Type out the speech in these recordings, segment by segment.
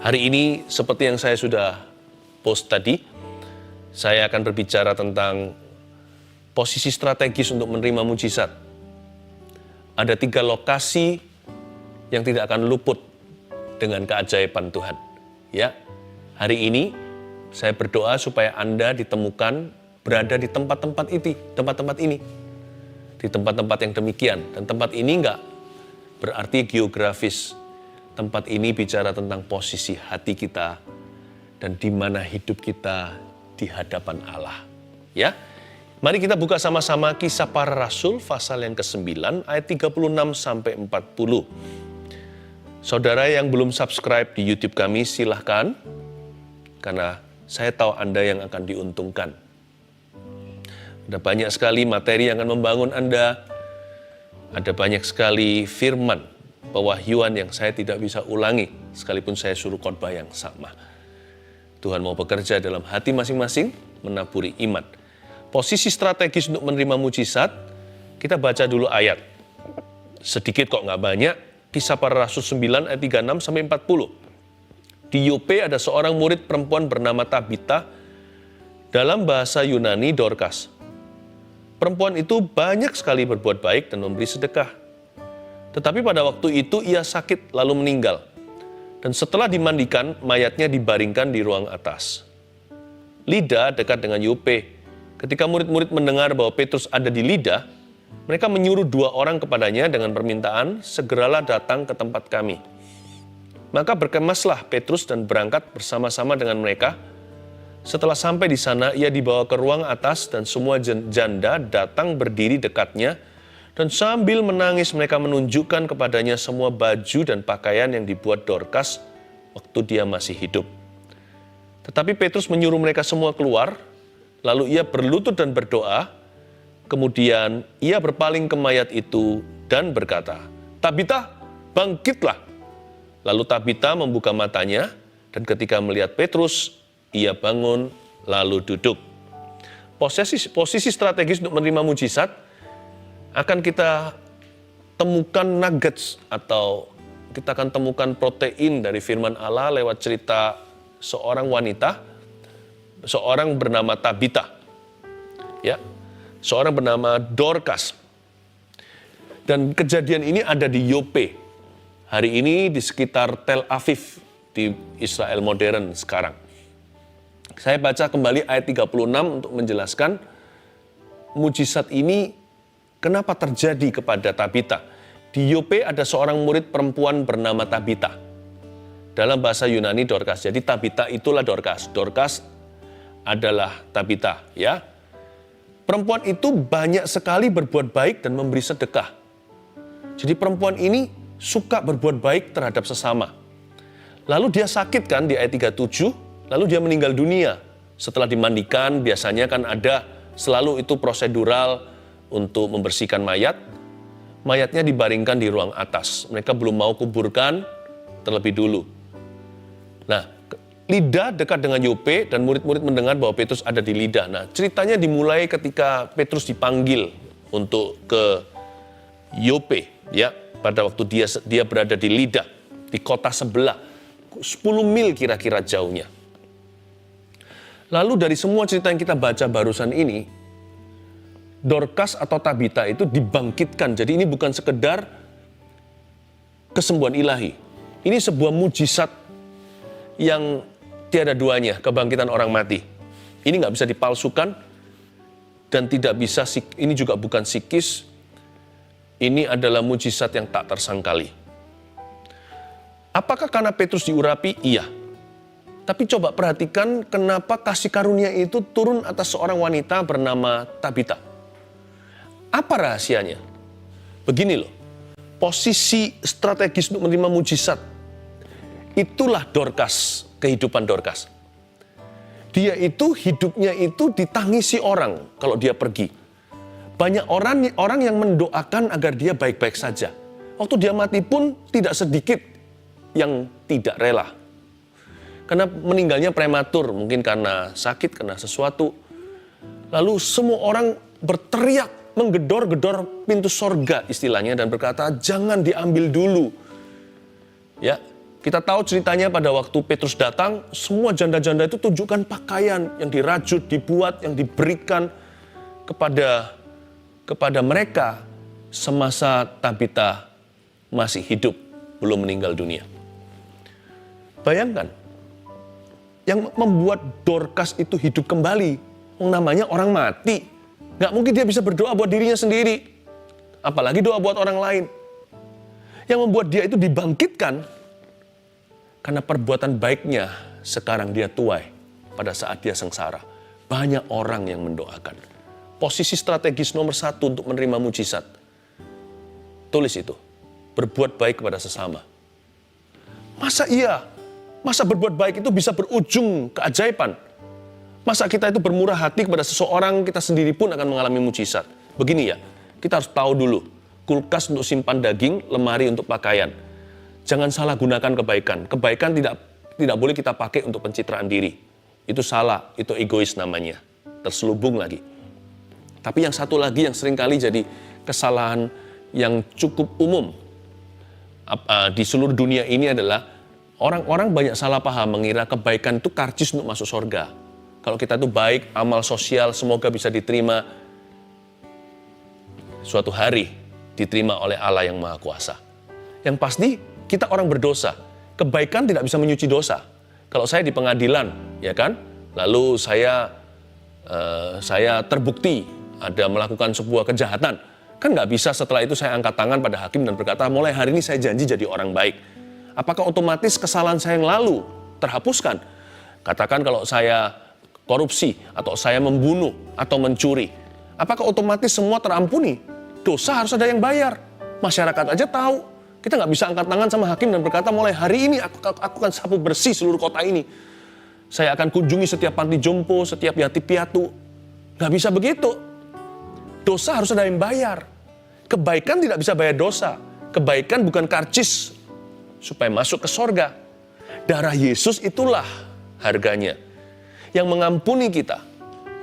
Hari ini seperti yang saya sudah post tadi, saya akan berbicara tentang posisi strategis untuk menerima mujizat. Ada 3 lokasi yang tidak akan luput dengan keajaiban Tuhan. Ya, hari ini saya berdoa supaya Anda ditemukan berada di tempat-tempat ini, di tempat-tempat yang demikian. Dan tempat ini enggak berarti geografis. Tempat ini bicara tentang posisi hati kita dan di mana hidup kita di hadapan Allah. Ya, mari kita buka sama-sama Kisah Para Rasul pasal yang ke-9 ayat 36 sampai 40. Saudara yang belum subscribe di YouTube kami silahkan, karena saya tahu Anda yang akan diuntungkan. Ada banyak sekali materi yang akan membangun Anda. Ada banyak sekali firman, pewahyuan yang saya tidak bisa ulangi, sekalipun saya suruh khotbah yang sama. Tuhan mau bekerja dalam hati masing-masing, menaburi iman. Posisi strategis untuk menerima mujizat, kita baca dulu ayat. Sedikit kok nggak banyak, Kisah Para Rasul 9 ayat 36 sampai 40. Di Yope ada seorang murid perempuan bernama Tabita, dalam bahasa Yunani Dorcas. Perempuan itu banyak sekali berbuat baik dan memberi sedekah. Tetapi pada waktu itu ia sakit lalu meninggal. Dan setelah dimandikan, mayatnya dibaringkan di ruang atas. Lida dekat dengan Yope. Ketika murid-murid mendengar bahwa Petrus ada di Lida, mereka menyuruh 2 orang kepadanya dengan permintaan, segeralah datang ke tempat kami. Maka berkemaslah Petrus dan berangkat bersama-sama dengan mereka. Setelah sampai di sana, ia dibawa ke ruang atas dan semua janda datang berdiri dekatnya. Dan sambil menangis mereka menunjukkan kepadanya semua baju dan pakaian yang dibuat Dorcas waktu dia masih hidup. Tetapi Petrus menyuruh mereka semua keluar, lalu ia berlutut dan berdoa. Kemudian ia berpaling ke mayat itu dan berkata, "Tabita, bangkitlah." Lalu Tabita membuka matanya dan ketika melihat Petrus, ia bangun lalu duduk. Posisi strategis untuk menerima mujizat akan kita temukan nuggets atau kita akan temukan protein dari firman Allah lewat cerita seorang wanita, seorang bernama Tabita. Ya, seorang bernama Dorcas. Dan kejadian ini ada di Yope. Hari ini di sekitar Tel Aviv di Israel modern sekarang. Saya baca kembali ayat 36 untuk menjelaskan mujizat ini kenapa terjadi kepada Tabita. Di Yope ada seorang murid perempuan bernama Tabita. Dalam bahasa Yunani Dorcas. Jadi Tabita itulah Dorcas. Dorcas adalah Tabita, ya. Perempuan itu banyak sekali berbuat baik dan memberi sedekah. Jadi perempuan ini suka berbuat baik terhadap sesama. Lalu dia sakit kan di ayat 37, lalu dia meninggal dunia. Setelah dimandikan, biasanya kan ada selalu itu prosedural untuk membersihkan mayat. Mayatnya dibaringkan di ruang atas. Mereka belum mau kuburkan terlebih dulu. Nah, Lida dekat dengan Yope dan murid-murid mendengar bahwa Petrus ada di Lida. Nah, ceritanya dimulai ketika Petrus dipanggil untuk ke Yope, ya, pada waktu dia berada di Lida, di kota sebelah, 10 mil kira-kira jauhnya. Lalu dari semua cerita yang kita baca barusan ini, Dorcas atau Tabita itu dibangkitkan. Jadi ini bukan sekedar kesembuhan ilahi. Ini sebuah mujizat yang tiada duanya, kebangkitan orang mati. Ini nggak bisa dipalsukan dan tidak bisa, ini juga bukan psikis. Ini adalah mujizat yang tak tersangkali. Apakah karena Petrus diurapi? Iya. Tapi coba perhatikan kenapa kasih karunia itu turun atas seorang wanita bernama Tabita. Apa rahasianya? Begini loh, posisi strategis untuk menerima mujizat, itulah Dorcas, kehidupan Dorcas. Dia itu hidupnya itu ditangisi orang kalau dia pergi. Banyak orang yang mendoakan agar dia baik-baik saja. Waktu dia mati pun tidak sedikit yang tidak rela. Karena meninggalnya prematur, mungkin karena sakit, karena sesuatu. Lalu semua orang berteriak, menggedor-gedor pintu sorga istilahnya dan berkata, jangan diambil dulu. Ya, Kita tahu ceritanya pada waktu Petrus datang, semua janda-janda itu tunjukkan pakaian yang dirajut, dibuat, yang diberikan kepada mereka semasa Tabita masih hidup, belum meninggal dunia. Bayangkan, yang membuat Dorcas itu hidup kembali, namanya orang mati. Nggak mungkin dia bisa berdoa buat dirinya sendiri, apalagi doa buat orang lain. Yang membuat dia itu dibangkitkan, karena perbuatan baiknya sekarang dia tuai pada saat dia sengsara. Banyak orang yang mendoakan. Posisi strategis nomor 1 untuk menerima mujizat. Tulis itu, berbuat baik kepada sesama. Masa berbuat baik itu bisa berujung keajaiban? Masa kita itu bermurah hati kepada seseorang, kita sendiri pun akan mengalami mujizat? Begini ya, kita harus tahu dulu, kulkas untuk simpan daging, lemari untuk pakaian. Jangan salah gunakan kebaikan. Kebaikan tidak boleh kita pakai untuk pencitraan diri. Itu salah, itu egois namanya. Terselubung lagi. Tapi yang satu lagi yang seringkali jadi kesalahan yang cukup umum di seluruh dunia ini adalah orang-orang banyak salah paham mengira kebaikan itu karcis untuk masuk surga. Kalau kita itu baik, amal sosial semoga bisa diterima suatu hari, diterima oleh Allah yang Maha Kuasa. Yang pasti kita orang berdosa. Kebaikan tidak bisa menyuci dosa. Kalau saya di pengadilan, ya kan, lalu saya terbukti ada melakukan sebuah kejahatan, kan nggak bisa setelah itu saya angkat tangan pada hakim dan berkata, mulai hari ini saya janji jadi orang baik. Apakah otomatis kesalahan saya yang lalu terhapuskan? Katakan kalau saya korupsi, atau saya membunuh, atau mencuri, apakah otomatis semua terampuni? Dosa harus ada yang bayar. Masyarakat aja tahu. Kita nggak bisa angkat tangan sama hakim dan berkata, mulai hari ini aku akan sapu bersih seluruh kota ini. Saya akan kunjungi setiap panti jompo, setiap yatim piatu. Nggak bisa begitu. Dosa harus ada yang bayar. Kebaikan tidak bisa bayar dosa. Kebaikan bukan karcis supaya masuk ke sorga. Darah Yesus itulah harganya. Yang mengampuni kita.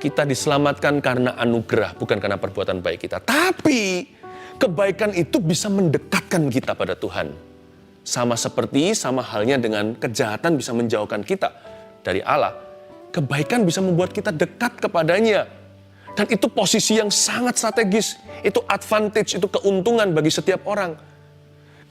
Kita diselamatkan karena anugerah, bukan karena perbuatan baik kita. Tapi kebaikan itu bisa mendekatkan kita pada Tuhan. Sama halnya dengan kejahatan bisa menjauhkan kita dari Allah. Kebaikan bisa membuat kita dekat kepadanya. Dan itu posisi yang sangat strategis. Itu advantage, itu keuntungan bagi setiap orang.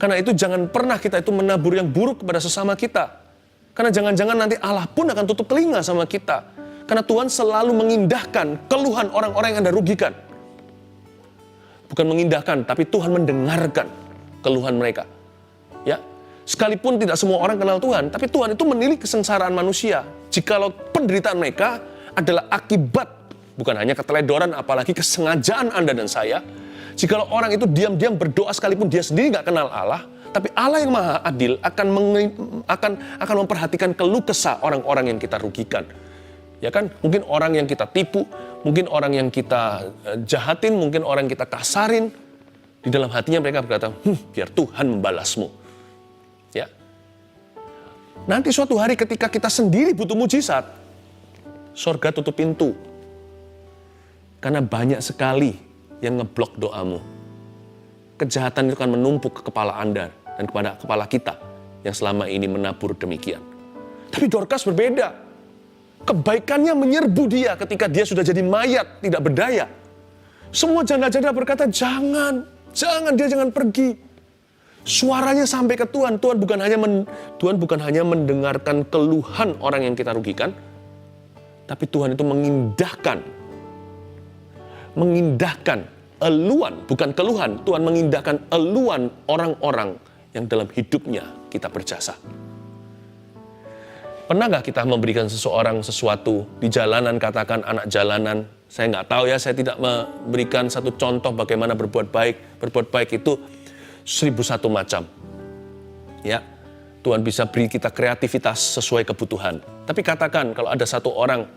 Karena itu jangan pernah kita itu menabur yang buruk kepada sesama kita. Karena jangan-jangan nanti Allah pun akan tutup telinga sama kita. Karena Tuhan selalu mengindahkan keluhan orang-orang yang Anda rugikan. Bukan mengindahkan, tapi Tuhan mendengarkan keluhan mereka. Ya, sekalipun tidak semua orang kenal Tuhan, tapi Tuhan itu menilik kesengsaraan manusia. Jikalau penderitaan mereka adalah akibat, bukan hanya keteledoran, apalagi kesengajaan Anda dan saya. Jikalau orang itu diam-diam berdoa sekalipun dia sendiri nggak kenal Allah, tapi Allah yang Maha Adil akan memperhatikan keluh kesah orang-orang yang kita rugikan. Ya kan, mungkin orang yang kita tipu, mungkin orang yang kita jahatin, mungkin orang yang kita kasarin. Di dalam hatinya mereka berkata, biar Tuhan membalasmu. Ya. Nanti suatu hari ketika kita sendiri butuh mujizat, sorga tutup pintu. Karena banyak sekali yang ngeblok doamu. Kejahatan itu akan menumpuk ke kepala Anda dan kepada kepala kita yang selama ini menabur demikian. Tapi Dorcas berbeda. Kebaikannya menyerbu dia ketika dia sudah jadi mayat, tidak berdaya. Semua janda-janda berkata, jangan dia jangan pergi. Suaranya sampai ke Tuhan. Tuhan bukan hanya mendengarkan keluhan orang yang kita rugikan, tapi Tuhan itu mengindahkan eluan, bukan keluhan. Tuhan mengindahkan eluan orang-orang yang dalam hidupnya kita berjasa. Pernahkah kita memberikan seseorang sesuatu di jalanan, katakan anak jalanan? Saya nggak tahu ya, saya tidak memberikan satu contoh bagaimana berbuat baik. Berbuat baik itu 1001 macam. Ya, Tuhan bisa beri kita kreativitas sesuai kebutuhan. Tapi katakan kalau ada satu orang,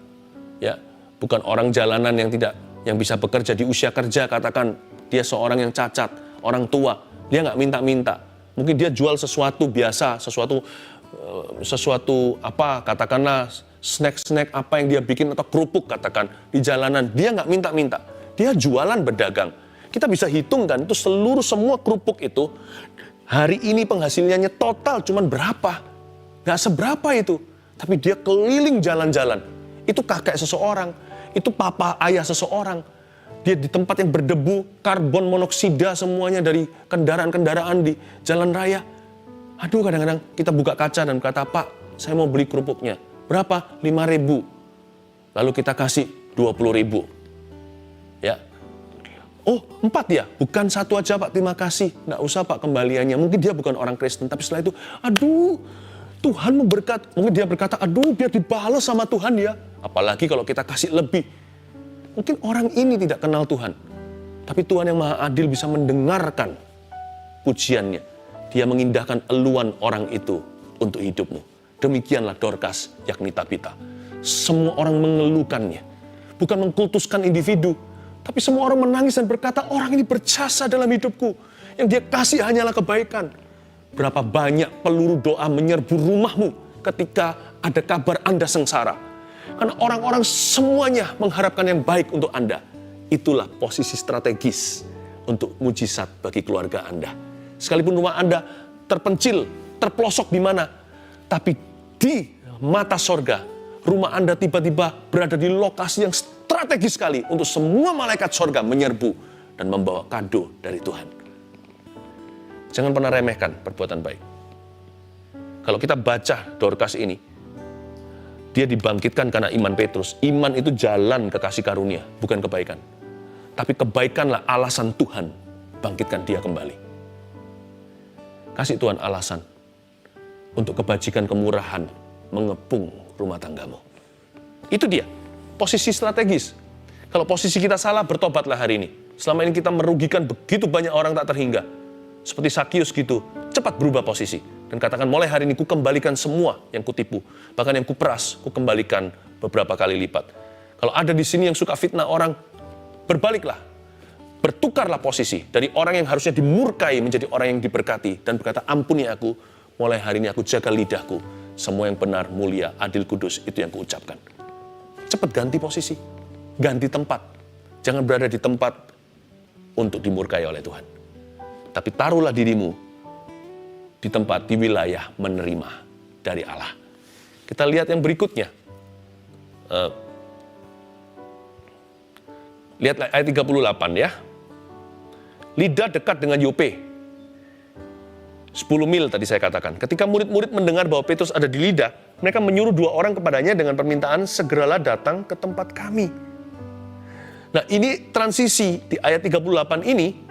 ya, bukan orang jalanan yang bisa bekerja di usia kerja, katakan dia seorang yang cacat, orang tua, dia nggak minta-minta. Mungkin dia jual sesuatu biasa, sesuatu apa, katakanlah snack-snack apa yang dia bikin atau kerupuk katakan di jalanan, dia nggak minta-minta, dia jualan berdagang. Kita bisa hitung kan, itu semua kerupuk itu Hari ini penghasilannya total cuman berapa? Gak seberapa itu. Tapi dia keliling jalan-jalan. Itu kakek seseorang. Itu papa ayah seseorang. Dia di tempat yang berdebu, karbon monoksida semuanya dari kendaraan-kendaraan di jalan raya. Aduh, kadang-kadang kita buka kaca dan berkata, Pak, saya mau beli kerupuknya. Berapa? 5.000. Lalu kita kasih 20.000. Ya. Oh, 4 ya? Bukan 1 aja, Pak, terima kasih. Nggak usah, Pak, kembaliannya. Mungkin dia bukan orang Kristen, tapi setelah itu, aduh, Tuhan memberkati. Mungkin dia berkata, aduh, biar dibalas sama Tuhan ya. Apalagi kalau kita kasih lebih. Mungkin orang ini tidak kenal Tuhan. Tapi Tuhan yang Maha Adil bisa mendengarkan pujiannya. Dia mengindahkan eluan orang itu untuk hidupmu. Demikianlah Dorcas, yakni Tabita. Semua orang mengeluhkannya. Bukan mengkultuskan individu. Tapi semua orang menangis dan berkata, orang ini berjasa dalam hidupku. Yang dia kasih hanyalah kebaikan. Berapa banyak peluru doa menyerbu rumahmu ketika ada kabar Anda sengsara. Karena orang-orang semuanya mengharapkan yang baik untuk Anda. Itulah posisi strategis untuk mujizat bagi keluarga Anda. Sekalipun rumah Anda terpencil, terpelosok di mana. Tapi di mata sorga, rumah Anda tiba-tiba berada di lokasi yang strategis sekali untuk semua malaikat sorga menyerbu dan membawa kado dari Tuhan. Jangan pernah remehkan perbuatan baik. Kalau kita baca Dorcas ini, dia dibangkitkan karena iman Petrus. Iman itu jalan ke kasih karunia, bukan kebaikan. Tapi kebaikanlah alasan Tuhan bangkitkan dia kembali. Kasih Tuhan alasan untuk kebajikan kemurahan mengepung rumah tanggamu. Itu dia, posisi strategis. Kalau posisi kita salah, bertobatlah hari ini. Selama ini kita merugikan begitu banyak orang tak terhingga. Seperti Sakius gitu, cepat berubah posisi. Dan katakan, mulai hari ini ku kembalikan semua yang kutipu. Bahkan yang kuperas, ku kembalikan beberapa kali lipat. Kalau ada di sini yang suka fitnah orang, berbaliklah. Bertukarlah posisi. Dari orang yang harusnya dimurkai menjadi orang yang diberkati. Dan berkata, ampuni aku, mulai hari ini aku jaga lidahku. Semua yang benar, mulia, adil, kudus, itu yang kuucapkan. Cepat ganti posisi. Ganti tempat. Jangan berada di tempat untuk dimurkai oleh Tuhan. Tapi taruhlah dirimu di tempat, di wilayah menerima dari Allah. Kita lihat yang berikutnya. Lihat ayat 38 ya. Lida dekat dengan Yope. 10 mil tadi saya katakan. Ketika murid-murid mendengar bahwa Petrus ada di Lida, mereka menyuruh 2 orang kepadanya dengan permintaan, segeralah datang ke tempat kami. Nah, ini transisi di ayat 38 ini.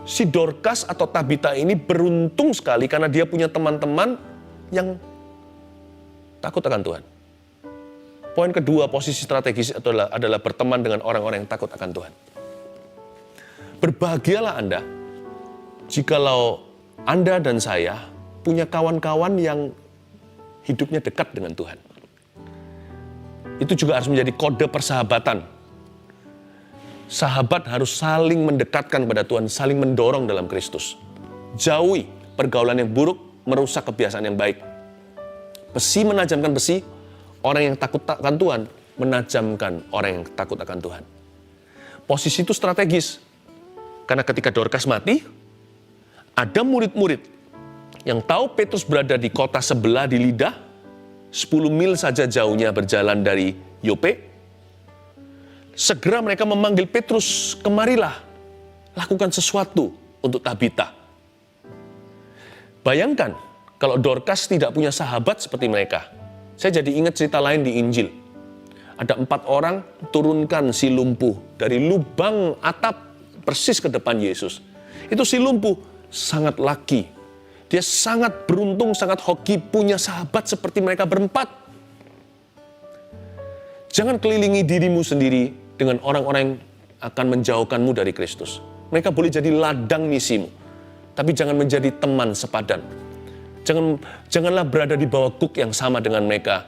Si Dorcas atau Tabita ini beruntung sekali karena dia punya teman-teman yang takut akan Tuhan. Poin kedua, posisi strategis adalah berteman dengan orang-orang yang takut akan Tuhan. Berbahagialah Anda jikalau Anda dan saya punya kawan-kawan yang hidupnya dekat dengan Tuhan. Itu juga harus menjadi kode persahabatan. Sahabat harus saling mendekatkan kepada Tuhan, saling mendorong dalam Kristus. Jauhi pergaulan yang buruk, merusak kebiasaan yang baik. Besi menajamkan besi, orang yang takut akan Tuhan menajamkan orang yang takut akan Tuhan. Posisi itu strategis. Karena ketika Dorcas mati, ada murid-murid yang tahu Petrus berada di kota sebelah di Lida, 10 mil saja jauhnya berjalan dari Yope. Segera mereka memanggil Petrus, kemarilah, lakukan sesuatu untuk Tabita. Bayangkan, kalau Dorcas tidak punya sahabat seperti mereka. Saya jadi ingat cerita lain di Injil. Ada 4 orang turunkan si lumpuh dari lubang atap persis ke depan Yesus. Itu si lumpuh sangat laki. Dia sangat beruntung, sangat hoki punya sahabat seperti mereka berempat. Jangan kelilingi dirimu sendiri dengan orang-orang yang akan menjauhkanmu dari Kristus. Mereka boleh jadi ladang misimu, tapi jangan menjadi teman sepadan. Janganlah berada di bawah kuk yang sama dengan mereka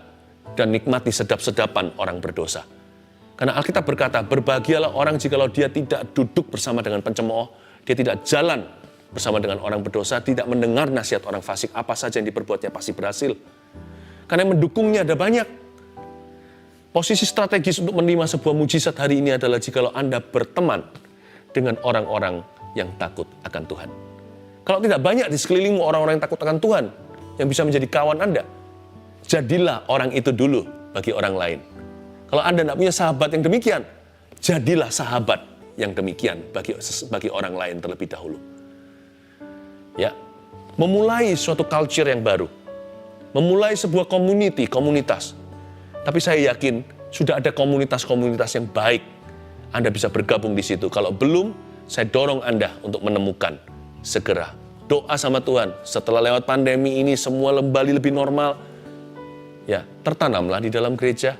dan nikmati sedap-sedapan orang berdosa. Karena Alkitab berkata, berbahagialah orang jikalau dia tidak duduk bersama dengan pencemooh, dia tidak jalan bersama dengan orang berdosa, tidak mendengar nasihat orang fasik, apa saja yang diperbuatnya pasti berhasil. Karena yang mendukungnya ada banyak. Posisi strategis untuk menerima sebuah mujizat hari ini adalah jikalau Anda berteman dengan orang-orang yang takut akan Tuhan. Kalau tidak banyak di sekelilingmu orang-orang yang takut akan Tuhan, yang bisa menjadi kawan Anda, jadilah orang itu dulu bagi orang lain. Kalau Anda tidak punya sahabat yang demikian, jadilah sahabat yang demikian bagi orang lain terlebih dahulu. Ya, memulai suatu culture yang baru, memulai sebuah komunitas. Tapi saya yakin sudah ada komunitas-komunitas yang baik. Anda bisa bergabung di situ. Kalau belum, saya dorong Anda untuk menemukan segera. Doa sama Tuhan, setelah lewat pandemi ini semua kembali lebih normal, ya, tertanamlah di dalam gereja.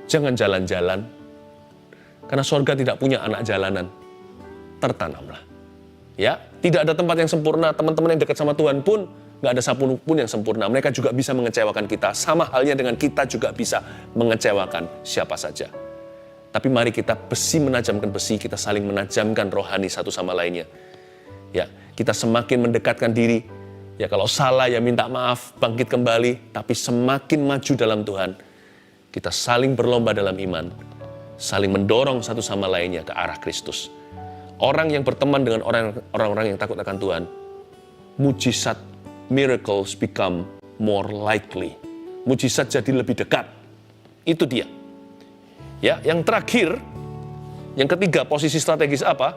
Jangan jalan-jalan, karena sorga tidak punya anak jalanan. Tertanamlah. Ya, tidak ada tempat yang sempurna. Teman-teman yang dekat sama Tuhan pun, nggak ada satu pun yang sempurna. Mereka juga bisa mengecewakan kita. Sama halnya dengan kita juga bisa mengecewakan siapa saja. Tapi mari kita menajamkan besi, kita saling menajamkan rohani satu sama lainnya. Ya, kita semakin mendekatkan diri. Ya, kalau salah ya minta maaf, bangkit kembali. Tapi semakin maju dalam Tuhan, kita saling berlomba dalam iman, saling mendorong satu sama lainnya ke arah Kristus. Orang yang berteman dengan orang-orang yang takut akan Tuhan, mujizat, miracles become more likely. Mujizat jadi lebih dekat. Itu dia. Ya, yang terakhir, yang ketiga, posisi strategis apa?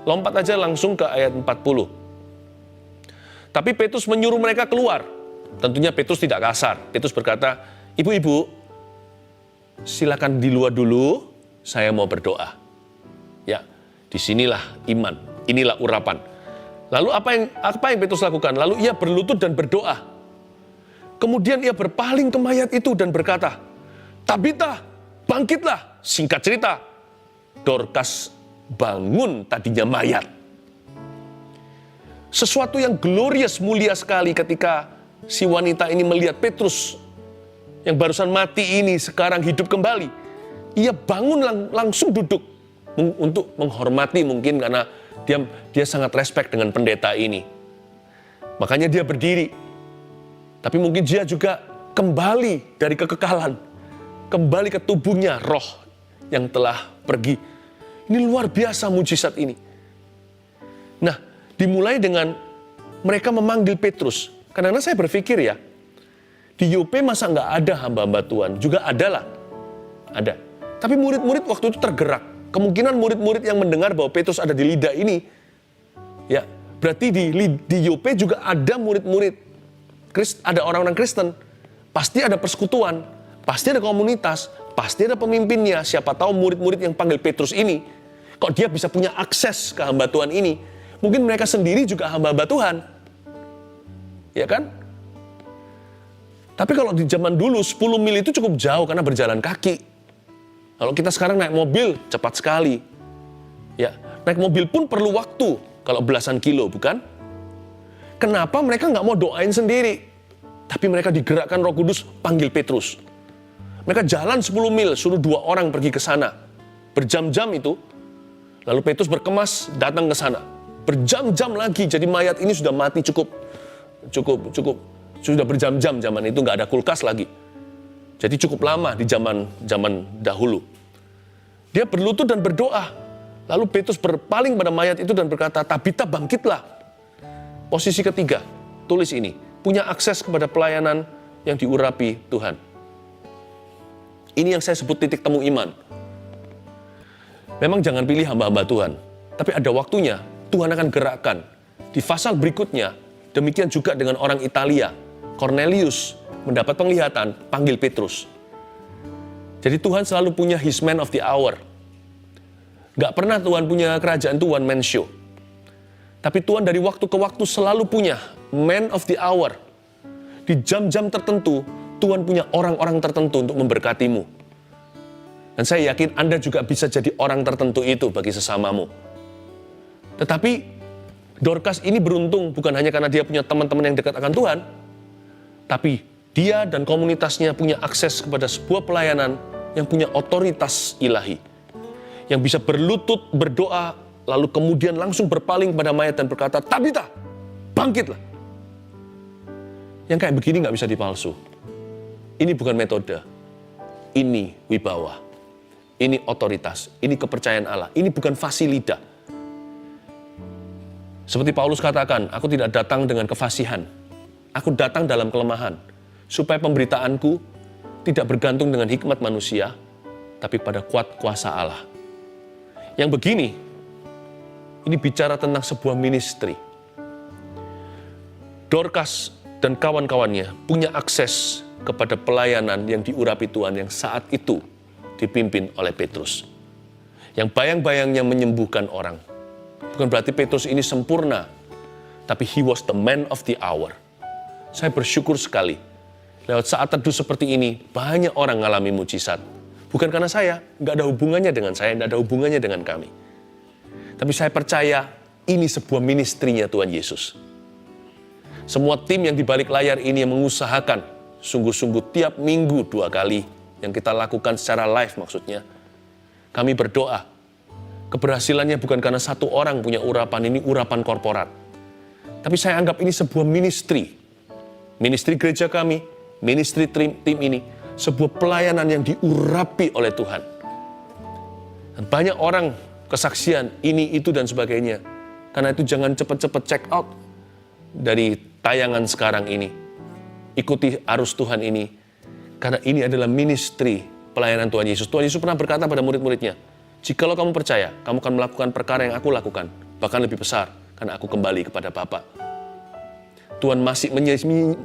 Lompat aja langsung ke ayat 40. Tapi Petrus menyuruh mereka keluar. Tentunya Petrus tidak kasar. Petrus berkata, ibu-ibu, silakan di luar dulu, saya mau berdoa. Ya, disinilah iman, inilah urapan. Lalu apa yang Petrus lakukan? Lalu ia berlutut dan berdoa. Kemudian ia berpaling ke mayat itu dan berkata, Tabita, bangkitlah. Singkat cerita, Dorcas bangun tadinya mayat. Sesuatu yang glorious, mulia sekali ketika si wanita ini melihat Petrus yang barusan mati ini sekarang hidup kembali. Ia bangun langsung duduk untuk menghormati mungkin karena dia sangat respect dengan pendeta ini. Makanya dia berdiri. Tapi mungkin dia juga kembali dari kekekalan. Kembali ke tubuhnya roh yang telah pergi. Ini luar biasa mujizat ini. Nah, dimulai dengan mereka memanggil Petrus. Karena saya berpikir ya, di Yope masa nggak ada hamba-hamba Tuhan? Juga adalah. Ada. Tapi murid-murid waktu itu tergerak. Kemungkinan murid-murid yang mendengar bahwa Petrus ada di Lida ini, ya berarti di Yope juga ada murid-murid. Ada orang-orang Kristen. Pasti ada persekutuan. Pasti ada komunitas. Pasti ada pemimpinnya. Siapa tahu murid-murid yang panggil Petrus ini, kok dia bisa punya akses ke hamba Tuhan ini. Mungkin mereka sendiri juga hamba-hamba Tuhan. Ya kan? Tapi kalau di zaman dulu 10 mil itu cukup jauh karena berjalan kaki. Kalau kita sekarang naik mobil cepat sekali. Ya, naik mobil pun perlu waktu kalau belasan kilo, bukan? Kenapa mereka nggak mau doain sendiri? Tapi mereka digerakkan Roh Kudus, panggil Petrus. Mereka jalan 10 mil, suruh 2 orang pergi ke sana. Berjam-jam itu. Lalu Petrus berkemas datang ke sana. Berjam-jam lagi, jadi mayat ini sudah mati cukup. Sudah berjam-jam zaman itu, nggak ada kulkas lagi. Jadi cukup lama di zaman dahulu. Dia berlutut dan berdoa. Lalu Petrus berpaling pada mayat itu dan berkata, Tabita bangkitlah. Posisi ketiga, tulis ini. Punya akses kepada pelayanan yang diurapi Tuhan. Ini yang saya sebut titik temu iman. Memang jangan pilih hamba-hamba Tuhan. Tapi ada waktunya, Tuhan akan gerakkan. Di pasal berikutnya, demikian juga dengan orang Italia. Cornelius mendapat penglihatan, panggil Petrus. Jadi Tuhan selalu punya his man of the hour. Gak pernah Tuhan punya kerajaan itu one man show. Tapi Tuhan dari waktu ke waktu selalu punya man of the hour. Di jam-jam tertentu, Tuhan punya orang-orang tertentu untuk memberkatimu. Dan saya yakin Anda juga bisa jadi orang tertentu itu bagi sesamamu. Tetapi Dorcas ini beruntung bukan hanya karena dia punya teman-teman yang dekat akan Tuhan, tapi dia dan komunitasnya punya akses kepada sebuah pelayanan yang punya otoritas ilahi. Yang bisa berlutut, berdoa, lalu kemudian langsung berpaling pada mayat dan berkata, Tabita, bangkitlah. Yang kayak begini nggak bisa dipalsu. Ini bukan metode. Ini wibawa. Ini otoritas. Ini kepercayaan Allah. Ini bukan fasilita. Seperti Paulus katakan, aku tidak datang dengan kefasihan. Aku datang dalam kelemahan, supaya pemberitaanku tidak bergantung dengan hikmat manusia, tapi pada kuat kuasa Allah. Yang begini, ini bicara tentang sebuah ministry. Dorcas dan kawan-kawannya punya akses kepada pelayanan yang diurapi Tuhan yang saat itu dipimpin oleh Petrus. Yang bayang-bayangnya menyembuhkan orang. Bukan berarti Petrus ini sempurna, tapi he was the man of the hour. Saya bersyukur sekali, lewat saat teduh seperti ini, banyak orang mengalami mujizat. Bukan karena saya, nggak ada hubungannya dengan saya, nggak ada hubungannya dengan kami. Tapi saya percaya ini sebuah ministrinya Tuhan Yesus. Semua tim yang di balik layar ini yang mengusahakan sungguh-sungguh tiap minggu 2 kali yang kita lakukan secara live maksudnya. Kami berdoa, keberhasilannya bukan karena satu orang punya urapan, ini urapan korporat. Tapi saya anggap ini sebuah ministry. Ministry gereja kami, ministry tim ini, sebuah pelayanan yang diurapi oleh Tuhan. Dan banyak orang kesaksian ini, itu, dan sebagainya. Karena itu jangan cepat-cepat check out dari tayangan sekarang ini. Ikuti arus Tuhan ini. Karena ini adalah ministry pelayanan Tuhan Yesus. Tuhan Yesus pernah berkata pada murid-muridnya, jikalau kamu percaya, kamu akan melakukan perkara yang aku lakukan, bahkan lebih besar, karena aku kembali kepada Bapa. Tuhan masih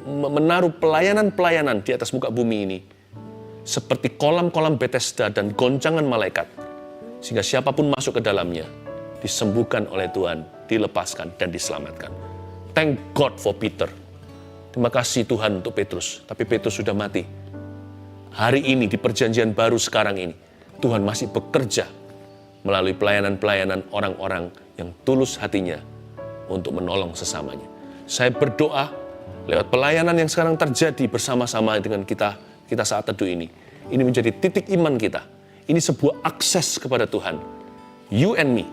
menaruh pelayanan-pelayanan di atas muka bumi ini, seperti kolam-kolam Bethesda dan goncangan malaikat, sehingga siapapun masuk ke dalamnya, disembuhkan oleh Tuhan, dilepaskan, dan diselamatkan. Thank God for Peter. Terima kasih Tuhan untuk Petrus, tapi Petrus sudah mati. Hari ini, di perjanjian baru sekarang ini, Tuhan masih bekerja melalui pelayanan-pelayanan orang-orang yang tulus hatinya untuk menolong sesamanya. Saya berdoa lewat pelayanan yang sekarang terjadi bersama-sama dengan kita saat teduh ini. Ini menjadi titik iman kita. Ini sebuah akses kepada Tuhan. You and me.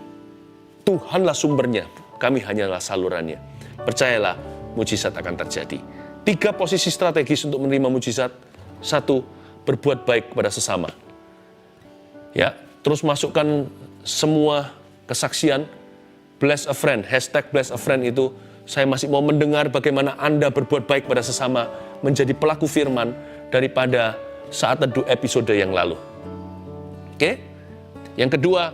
Tuhanlah sumbernya, kami hanyalah salurannya. Percayalah, mujizat akan terjadi. 3 posisi strategis untuk menerima mujizat. 1, berbuat baik kepada sesama. Ya, terus masukkan semua kesaksian, bless a friend, #bless a friend itu, saya masih mau mendengar bagaimana Anda berbuat baik pada sesama, menjadi pelaku firman daripada saat teduh episode yang lalu. Oke? Yang kedua,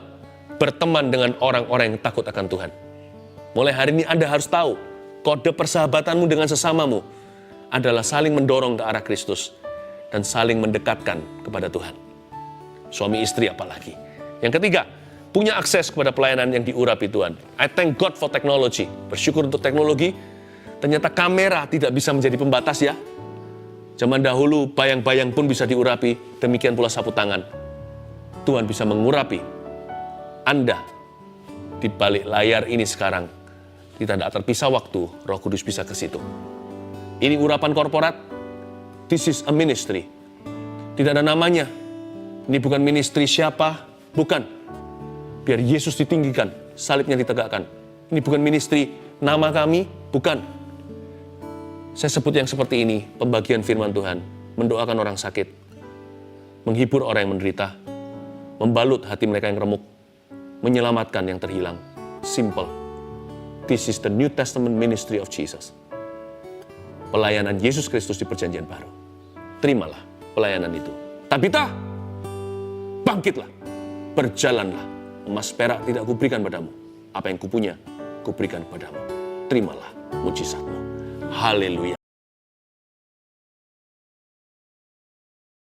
berteman dengan orang-orang yang takut akan Tuhan. Mulai hari ini Anda harus tahu, kode persahabatanmu dengan sesamamu adalah saling mendorong ke arah Kristus dan saling mendekatkan kepada Tuhan. Suami istri apalagi. Yang ketiga, punya akses kepada pelayanan yang diurapi Tuhan. I thank God for technology. Bersyukur untuk teknologi. Ternyata kamera tidak bisa menjadi pembatas ya. Zaman dahulu bayang-bayang pun bisa diurapi, demikian pula sapu tangan. Tuhan bisa mengurapi Anda di balik layar ini sekarang. Kita tidak terpisah waktu, Roh Kudus bisa ke situ. Ini urapan korporat. This is a ministry. Tidak ada namanya. Ini bukan ministry siapa, bukan. Biar Yesus ditinggikan, salibnya ditegakkan. Ini bukan ministry nama kami, bukan. Saya sebut yang seperti ini, pembagian firman Tuhan, mendoakan orang sakit, menghibur orang yang menderita, membalut hati mereka yang remuk, menyelamatkan yang terhilang. Simple. This is the New Testament ministry of Jesus. Pelayanan Yesus Kristus di perjanjian baru. Terimalah pelayanan itu. Tabita, bangkitlah, berjalanlah. Emas perak tidak kuberikan padamu. Apa yang kupunya, kuberikan padamu. Terimalah mujizatmu. Haleluya.